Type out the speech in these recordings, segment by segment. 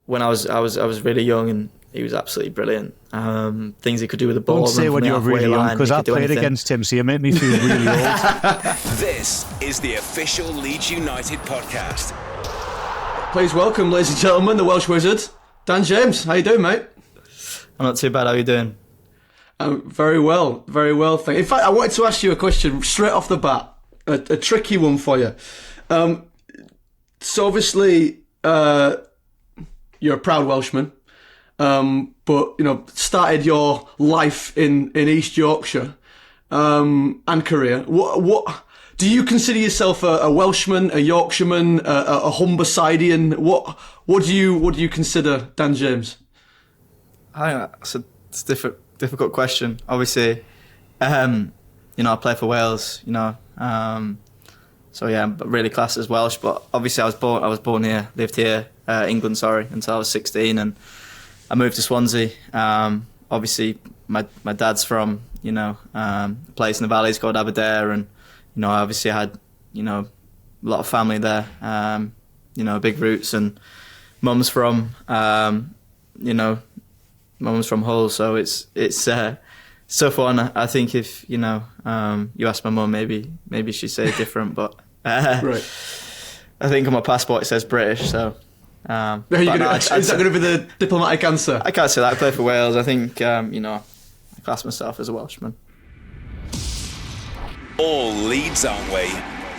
when I was really young, and he was absolutely brilliant. Things he could do with the ball. Don't say when you're really young, because I played against him, so you make me feel really old. This is the official Leeds United podcast. Please welcome, ladies and gentlemen, the Welsh Wizard, Dan James. How you doing, mate? I'm not too bad. How are you doing? Very well, thank you. In fact, I wanted to ask you a question straight off the bat, a tricky one for you. So obviously, you're a proud Welshman, but started your life in East Yorkshire and career. What do you consider yourself a Welshman, a Yorkshireman, a Humbersidean? What do you consider Dan James? It's a difficult question. Obviously, I play for Wales. So yeah, I'm really classed as Welsh. But obviously, I was born here, lived here, England, until I was 16, and I moved to Swansea. Obviously, my dad's from a place in the valleys called Aberdare, and obviously I had a lot of family there. Big roots, and mum's from Hull, so it's tough one. I think if you ask my mum, maybe she'd say different, but right. I think on my passport it says British, so. Is that going to be the diplomatic answer? I can't say that. I play for Wales. I think I class myself as a Welshman. All Leeds, aren't we?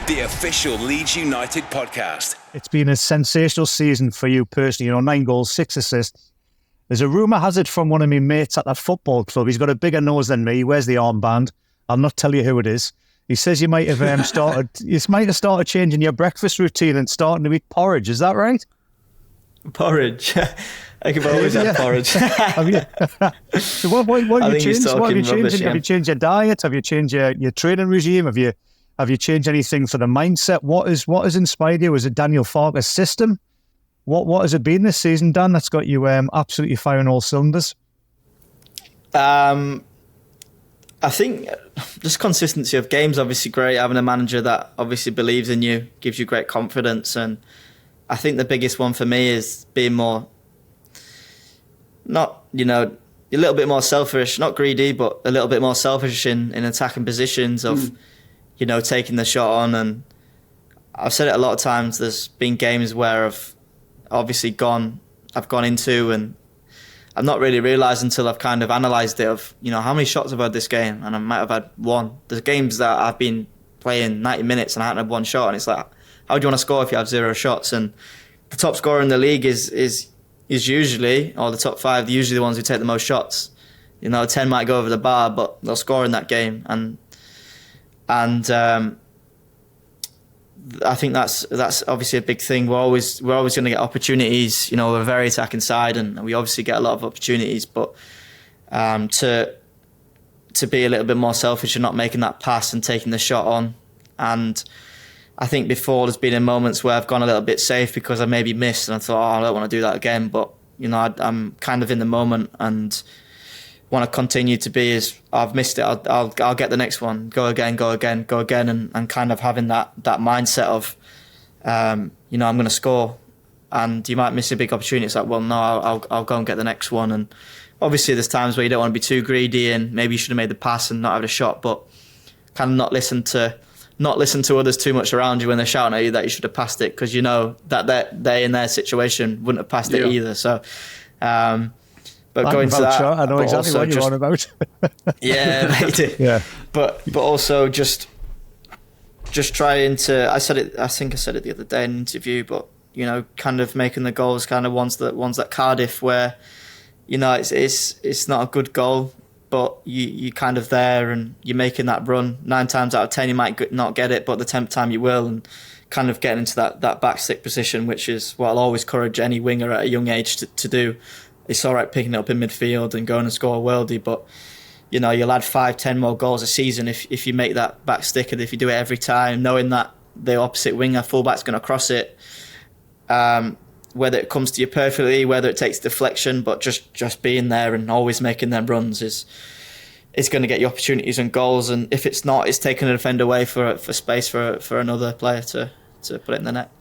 The official Leeds United podcast. It's been a sensational season for you personally. 9 goals, 6 assists. There's a rumour has it from one of my mates at that football club. He's got a bigger nose than me. He wears the armband. I'll not tell you who it is. He says you might have started changing your breakfast routine and starting to eat porridge. Is that right? Porridge. I could always have porridge. So what have you changed? Have you changed your diet? Have you changed your training regime? Have you changed anything for the mindset? What has inspired you? Is it Daniel Farke's system? What has it been this season, Dan, that's got you absolutely firing all cylinders? I think just consistency of games, obviously great. Having a manager that obviously believes in you, gives you great confidence. And I think the biggest one for me is being more, not, a little bit more selfish, not greedy, but a little bit more selfish in attacking positions of, taking the shot on. And I've said it a lot of times, there's been games where I've gone into, and I've not really realised until I've kind of analysed it of, how many shots I've had this game, and I might have had one. There's games that I've been playing 90 minutes and I haven't had one shot, and it's like, how do you want to score if you have 0 shots? And the top scorer in the league is usually, or the top 5, usually the ones who take the most shots. 10 might go over the bar, but they'll score in that game. And I think that's obviously a big thing. We're always going to get opportunities. We're a very attacking side, and we obviously get a lot of opportunities. But to be a little bit more selfish and not making that pass and taking the shot on. And I think before there's been in moments where I've gone a little bit safe because I maybe missed, and I thought, I don't want to do that again. But I'm kind of in the moment and want to continue to be as I've missed it. I'll get the next one. Go again, and kind of having that mindset of, I'm going to score, and you might miss a big opportunity. It's like, well, no, I'll go and get the next one. And obviously, there's times where you don't want to be too greedy, and maybe you should have made the pass and not have a shot, but kind of not listen to others too much around you when they're shouting at you that you should have passed it, because that they in their situation wouldn't have passed it either. So. But going to that, I know exactly what you're on about. Yeah, maybe. Yeah. But also just trying to. I think I said it the other day in an interview. But kind of making the goals, kind of ones that Cardiff, where it's not a good goal, but you kind of there and you're making that run. 9 times out of 10 you might not get it, but the 10th time you will, and kind of getting into that back stick position, which is what I'll always encourage any winger at a young age to do. It's all right picking it up in midfield and going and score a worldie, but you'll add 5-10 more goals a season if you make that back stick, and if you do it every time, knowing that the opposite winger fullback's going to cross it, whether it comes to you perfectly, whether it takes deflection, but just being there and always making them runs is going to get you opportunities and goals. And if it's not, it's taking a defender away for space for another player to put it in the net.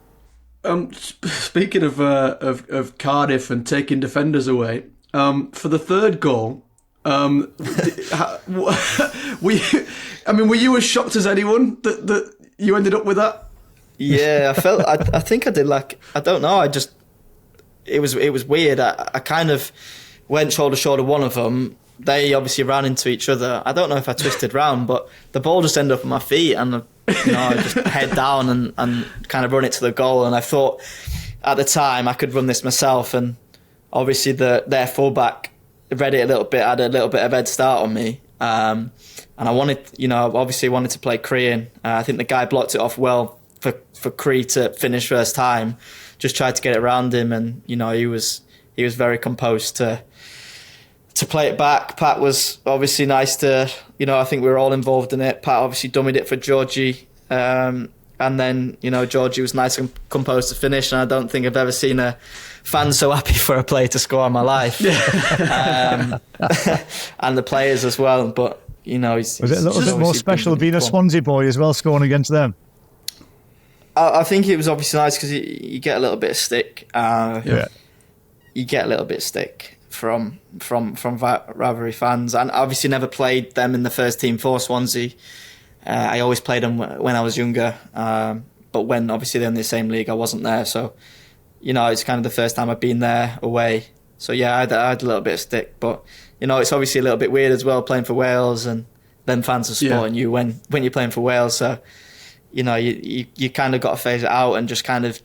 Speaking of Cardiff and taking defenders away, for the third goal, were you as shocked as anyone that you ended up with that? Yeah, I think I did. Like, I don't know. It was weird. I kind of went shoulder to shoulder one of them. They obviously ran into each other. I don't know if I twisted round, but the ball just ended up on my feet, and I just head down and kind of run it to the goal. And I thought at the time I could run this myself, and obviously their fullback read it a little bit, had a little bit of head start on me. And I wanted to play Korean. I think the guy blocked it off well for Cree to finish first time. Just tried to get it around him, and he was very composed to play it back. Pat was obviously nice to, I think we were all involved in it. Pat obviously dummied it for Georgie, and then Georgie was nice and composed to finish. And I don't think I've ever seen a fan so happy for a player to score in my life, and the players as well. But was it a little bit more special being a Swansea boy as well, scoring against them? I think it was obviously nice because you get a little bit of stick. You get a little bit of stick from rivalry fans, and obviously never played them in the first team for Swansea. I always played them when I was younger, but when obviously they're in the same league, I wasn't there. So it's kind of the first time I've been there away. So yeah, I had a little bit of stick, but it's obviously a little bit weird as well playing for Wales, and then fans are supporting you when you're playing for Wales. So you kind of got to phase it out and just kind of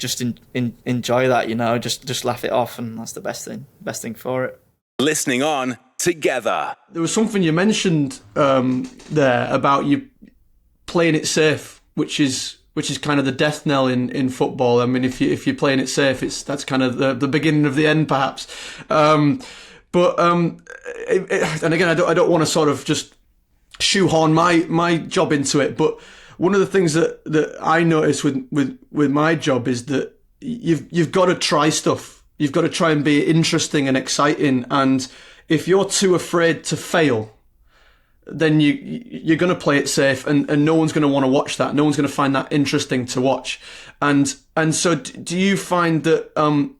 enjoy that, just laugh it off, and that's the best thing for it. Listening on together. There was something you mentioned there about you playing it safe, which is kind of the death knell in football. I mean, if you're playing it safe, that's kind of the beginning of the end, perhaps. And again, I don't want to sort of just shoehorn my job into it, but one of the things that I notice with my job is that you've got to try stuff. You've got to try and be interesting and exciting. And if you're too afraid to fail, then you're going to play it safe, and no one's going to want to watch that. No one's going to find that interesting to watch. And so do you find that, I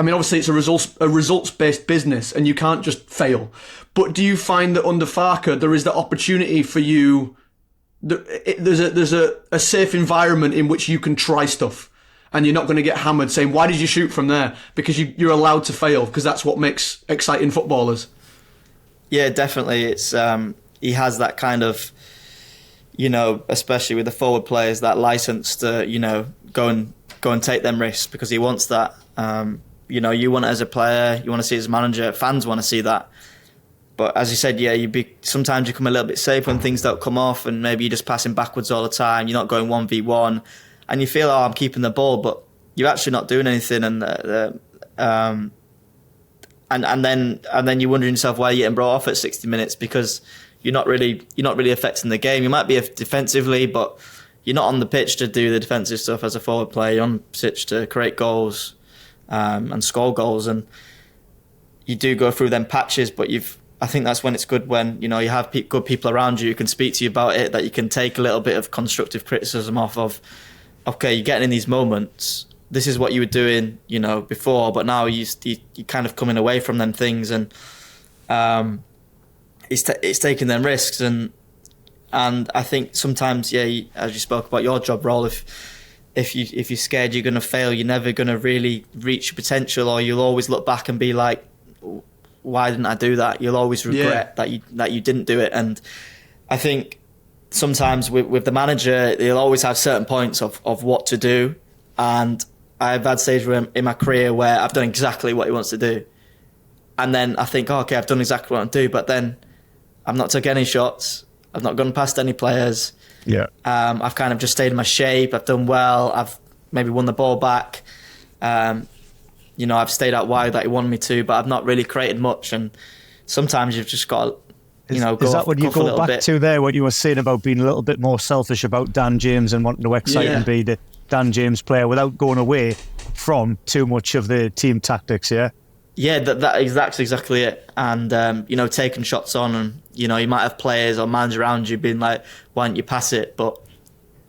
mean, obviously it's a results-based business and you can't just fail, but do you find that under Farker there is the opportunity for you, there's a safe environment in which you can try stuff, and you're not going to get hammered saying, why did you shoot from there? Because you're allowed to fail, because that's what makes exciting footballers. Yeah, definitely. It's he has that kind of, especially with the forward players, that license to go and take them risks, because he wants that. You want it as a player, you want to see it as a manager, fans want to see that. But as you said, sometimes you come a little bit safe when things don't come off, and maybe you're just passing backwards all the time. You're not going 1v1, and you feel, I'm keeping the ball, but you're actually not doing anything. And then you're wondering yourself why you're getting brought off at 60 minutes, because you're not really affecting the game. You might be defensively, but you're not on the pitch to do the defensive stuff as a forward player. You're on the pitch to create goals and score goals, and you do go through them patches, but I think that's when it's good, when you have good people around you who can speak to you about it, that you can take a little bit of constructive criticism off of. Okay, you're getting in these moments. This is what you were doing, before, but now you're kind of coming away from them things, and it's taking them risks, and I think sometimes, as you spoke about your job role, if you're scared you're going to fail, you're never going to really reach your potential, or you'll always look back and be like, why didn't I do that? You'll always regret that you didn't do it. And I think sometimes with the manager, they'll always have certain points of what to do, and I've had stages in my career where I've done exactly what he wants to do, and then I think, okay, I've done exactly what I want to do, but then I've not took any shots, I've not gone past any players. I've kind of just stayed in my shape, I've done well, I've maybe won the ball back, I've stayed out wide that he wanted me to, but I've not really created much. And sometimes you've just got to, go is that what you go back bit. to there, what you were saying about being a little bit more selfish about Dan James and wanting to excite and be the Dan James player without going away from too much of the team tactics, yeah? Yeah, that's exactly it. And, taking shots on, and, you might have players or managers around you being like, why don't you pass it? But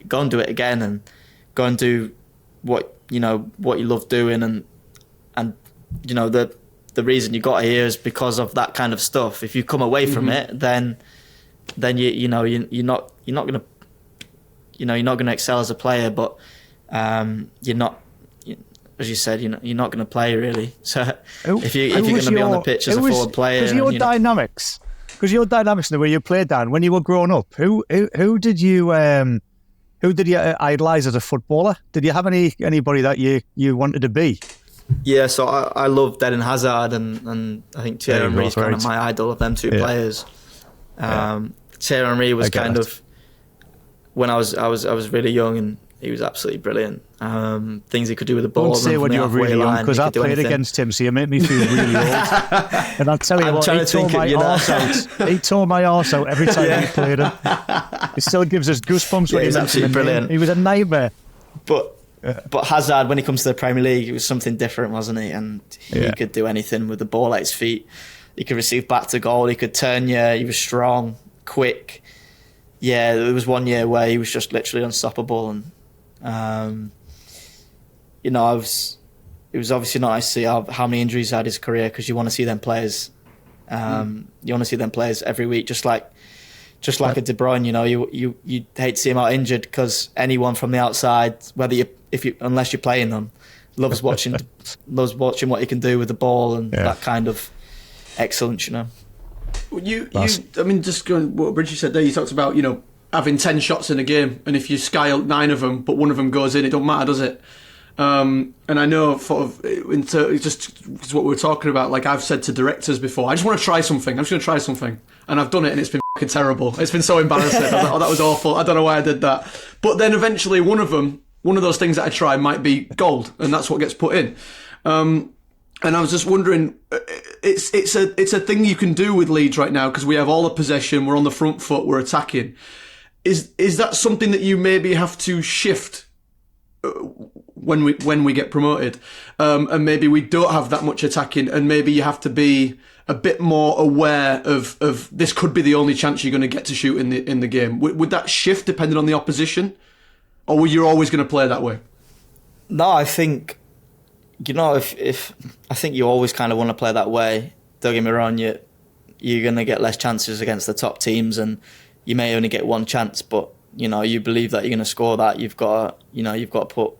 go and do it again, and go and do what you love doing, and the reason you got here is because of that kind of stuff. If you come away from it, then you're not gonna excel as a player, but you're not, as you said, you're not going to play really. So if you're going to be on the pitch as a forward player, because your dynamics in the way you played, Dan, when you were growing up, who did you idolise as a footballer? Did you have anybody that you wanted to be? Yeah, so I love Eden Hazard, and I think Thierry Henry is kind of my idol of them two players. Thierry Henry was kind of, when I was really young, and he was absolutely brilliant. Things he could do with the ball. Don't say when you're really young, because I played against him, so you make me feel really old. And I'll tell you what, he tore my arse out. He tore my arse out every time he played him. It still gives us goosebumps. He was absolutely brilliant. He was a nightmare. But Hazard, when he comes to the Premier League, it was something different, wasn't he? And he could do anything with the ball at his feet. He could receive back to goal. He could turn you. He was strong, quick. Yeah, there was one year where he was just literally unstoppable, and it was obviously not nice to see how many injuries he had his career, because you want to see them players. You want to see them players every week, just like a De Bruyne. You hate to see him out injured, because anyone from the outside, unless you're playing them, loves watching what he can do with the ball and that kind of excellence. Just going what Bridgey said there, you talked about having 10 shots in a game, and if you sky 9 of them, but one of them goes in, it don't matter, does it? And I know just what we were talking about, like I've said to directors before, I just want to try something. I'm just going to try something, and I've done it, and it's been fucking terrible. It's been so embarrassing. I was like, that was awful. I don't know why I did that. But then eventually, one of those things that I try might be gold, and that's what gets put in. And I was just wondering, it's a thing you can do with Leeds right now, because we have all the possession, we're on the front foot, we're attacking. Is that something that you maybe have to shift when we get promoted, and maybe we don't have that much attacking, and maybe you have to be a bit more aware of this could be the only chance you're going to get to shoot in the game? Would that shift depending on the opposition, or were you always going to play that way? No, I think, if I think you always kind of want to play that way. Don't get me wrong, you're going to get less chances against the top teams, and you may only get one chance, but you believe that you're going to score that. You've got to put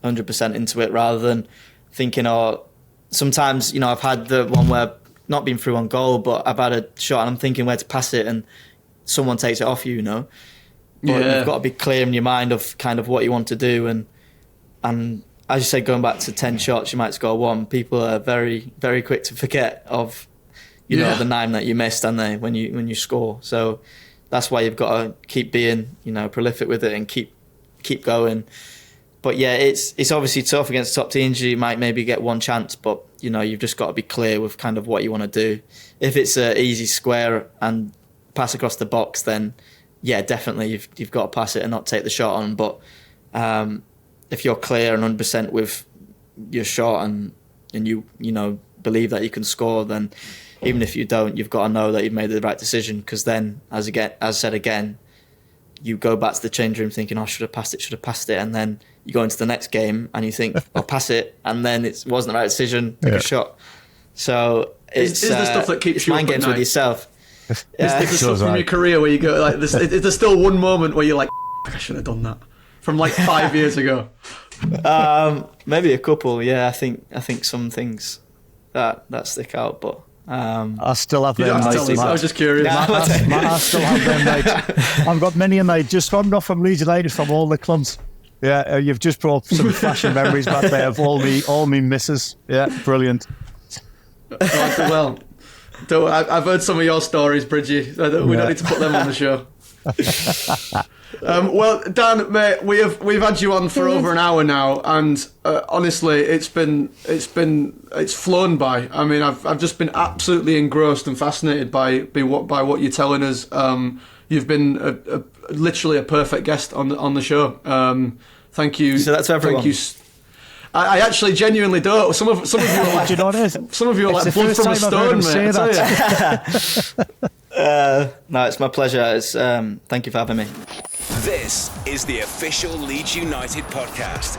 100% into it, rather than thinking, sometimes I've had the one where not been through on goal, but I've had a shot and I'm thinking where to pass it, and someone takes it off you. But you've got to be clear in your mind of kind of what you want to do, and as you said, going back to 10 shots, you might score one. People are very, very quick to forget of, the 9 that you missed, aren't they, when you score. So that's why you've got to keep being, prolific with it and keep going. But yeah, it's obviously tough against top teams. You might maybe get one chance, but you've just got to be clear with kind of what you want to do. If it's an easy square and pass across the box, then yeah, definitely you've got to pass it and not take the shot on. But if you're clear and 100% with your shot and you believe that you can score, then even if you don't, you've got to know that you've made the right decision, because then, as said again, you go back to the change room thinking, should have passed it, and then you go into the next game and you think, I'll pass it, and then it wasn't the right decision, take a shot. So it's the stuff that keeps you mind games with yourself. Is the stuff from your career where you go like this? Is there still one moment where you're like, I should have done that from like 5 years ago? Maybe a couple. Yeah, I think some things that stick out, but I still have them nights. I was just curious. I still have them nights. I've got many a night, not from Leeds United, from all the clubs. Yeah, you've just brought some flashing memories back there of all me misses. Yeah, brilliant. Well, I've heard some of your stories, Bridgey. We don't need to put them on the show. Well, Dan, mate, we've had you on for over an hour now, and honestly, it's flown by. I mean, I've just been absolutely engrossed and fascinated by what you're telling us. You've been literally a perfect guest on the show. Thank you. So that's everyone. Thank you. I actually genuinely don't. Some of you are like, some of you are like blood from a stone, mate. No, it's my pleasure. Thank you for having me. This is the official Leeds United podcast.